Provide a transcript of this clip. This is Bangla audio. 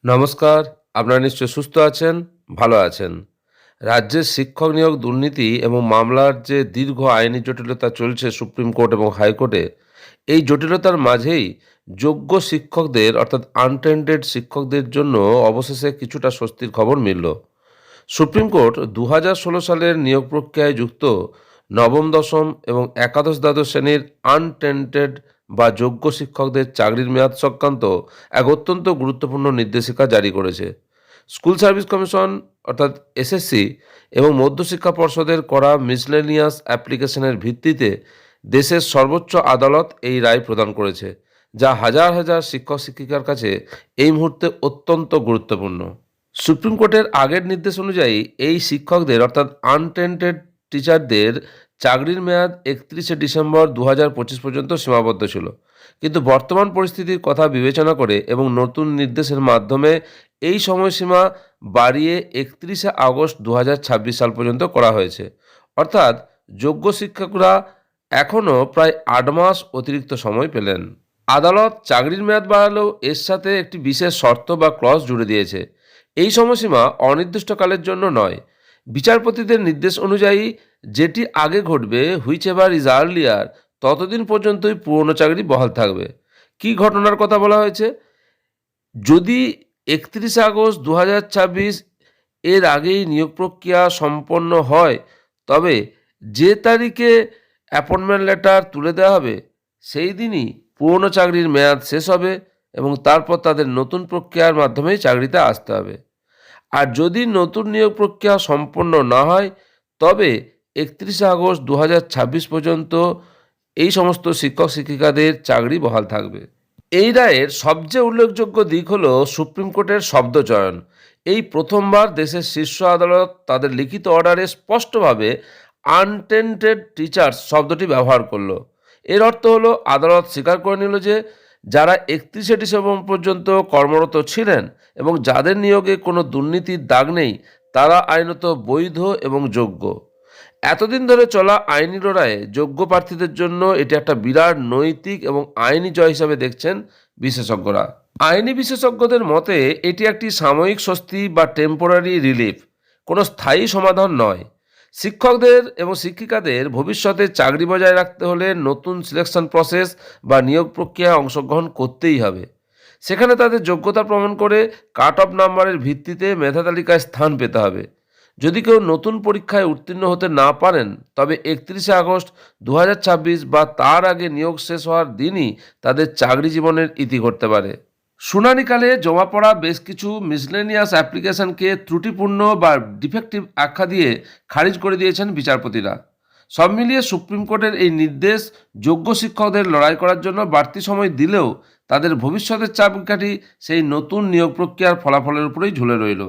নমস্কার। আপনারা নিশ্চয়ই সুস্থ আছেন, ভালো আছেন। রাজ্যের শিক্ষক নিয়োগ দুর্নীতি এবং মামলার যে দীর্ঘ আইনি জটিলতা চলছে সুপ্রিম কোর্ট এবং হাইকোর্টে, এই জটিলতার মাঝেই যোগ্য শিক্ষকদের অর্থাৎ আনটেন্ডেড শিক্ষকদের জন্য অবশেষে কিছুটা স্বস্তির খবর মিলল। সুপ্রিম কোর্ট ২০১৬ সালের নিয়োগ প্রক্রিয়ায় যুক্ত নবম, দশম এবং একাদশ দ্বাদশ শ্রেণীর আনটেন্টেড বা যোগ্য শিক্ষকদের চাকরির মেয়াদ সংক্রান্ত এক অত্যন্ত গুরুত্বপূর্ণ নির্দেশিকা জারি করেছে। স্কুল সার্ভিস কমিশন অর্থাৎ এসএসসি এবং মধ্যশিক্ষা পর্ষদের করা মিসলেনিয়াস অ্যাপ্লিকেশনের ভিত্তিতে দেশের সর্বোচ্চ আদালত এই রায় প্রদান করেছে, যা হাজার হাজার শিক্ষক শিক্ষিকার কাছে এই মুহূর্তে অত্যন্ত গুরুত্বপূর্ণ। সুপ্রিম কোর্টের আগের নির্দেশ অনুযায়ী এই শিক্ষকদের অর্থাৎ আনটেন্টেড টিচারদের চাকরির মেয়াদ ৩১শে ডিসেম্বর ২০২৫ পর্যন্ত সীমাবদ্ধ ছিল। কিন্তু বর্তমান পরিস্থিতির কথা বিবেচনা করে এবং নতুন নির্দেশের মাধ্যমে এই সময়সীমা বাড়িয়ে ৩১শে আগস্ট ২০২৬ সাল পর্যন্ত করা হয়েছে। অর্থাৎ যোগ্য শিক্ষকরা এখনও প্রায় ৮ মাস অতিরিক্ত সময় পেলেন। আদালত চাকরির মেয়াদ বাড়ালেও এর সাথে একটি বিশেষ শর্ত বা ক্লজ জুড়ে দিয়েছে। এই সময়সীমা অনির্দিষ্টকালের জন্য নয়। বিচারপতিদের নির্দেশ অনুযায়ী যেটি আগে ঘটবে, হুইচ এভার ইজ আর্লিয়ার, ততদিন পর্যন্তই পুরনো চাকরি বহাল থাকবে। কী ঘটনার কথা বলা হয়েছে? যদি ৩১শে আগস্ট ২০২৬ এর আগেই নিয়োগ প্রক্রিয়া সম্পন্ন হয়, তবে যে তারিখে অ্যাপয়েন্টমেন্ট লেটার তুলে দেওয়া হবে সেই দিনই পুরনো চাকরির মেয়াদ শেষ হবে এবং তারপর তাদের নতুন প্রক্রিয়ার মাধ্যমেই চাকরিতে আসতে হবে। আর যদি নতুন নিয়োগ প্রক্রিয়া সম্পন্ন না হয়, তবে ৩১শে আগস্ট ২০২৬ পর্যন্ত এই সমস্ত শিক্ষক শিক্ষিকাদের চাকরি বহাল থাকবে। এই রায়ের সবচেয়ে উল্লেখযোগ্য দিক হল সুপ্রিম কোর্টের শব্দচয়ন। এই প্রথমবার দেশের শীর্ষ আদালত তাদের লিখিত অর্ডারে স্পষ্টভাবে আনটেন্টেড টিচার্স শব্দটি ব্যবহার করলো। এর অর্থ হলো আদালত স্বীকার করে নিল যে যারা ৩১শে ডিসেম্বর পর্যন্ত কর্মরত ছিলেন এবং যাদের নিয়োগে কোনো দুর্নীতির দাগ নেই, তারা আইনত বৈধ এবং যোগ্য। এতদিন ধরে চলা আইনি লড়াইয়ে যোগ্য প্রার্থীদের জন্য এটি একটা বিরাট নৈতিক এবং আইনি জয় হিসাবে দেখছেন বিশেষজ্ঞরা। আইনি বিশেষজ্ঞদের মতে এটি একটি সাময়িক স্বস্তি বা টেম্পোরারি রিলিফ, কোনো স্থায়ী সমাধান নয়। শিক্ষকদের এবং শিক্ষিকাদের ভবিষ্যতে চাকরি বজায় রাখতে হলে নতুন সিলেকশন প্রসেস বা নিয়োগ প্রক্রিয়ায় অংশগ্রহণ করতেই হবে। সেখানে তাদের যোগ্যতা প্রমাণ করে কাট অফ নাম্বারের ভিত্তিতে মেধা তালিকায় স্থান পেতে হবে। যদি কেউ নতুন পরীক্ষায় উত্তীর্ণ হতে না পারেন, তবে ৩১শে আগস্ট ২০২৬ বা তার আগে নিয়োগ শেষ হওয়ার দিনই তাদের চাকরি জীবনের ইতি ঘটতে পারে। শুনানিকালে জমা পড়া বেশ কিছু মিসলেনিয়াস অ্যাপ্লিকেশনকে ত্রুটিপূর্ণ বা ডিফেক্টিভ আখ্যা দিয়ে খারিজ করে দিয়েছেন বিচারপতিরা। সব মিলিয়ে সুপ্রিম কোর্টের এই নির্দেশ যোগ্য শিক্ষকদের লড়াই করার জন্য বাড়তি সময় দিলেও তাদের ভবিষ্যতের চাবিকাঠি সেই নতুন নিয়োগ প্রক্রিয়ার ফলাফলের উপরেই ঝুলে রইল।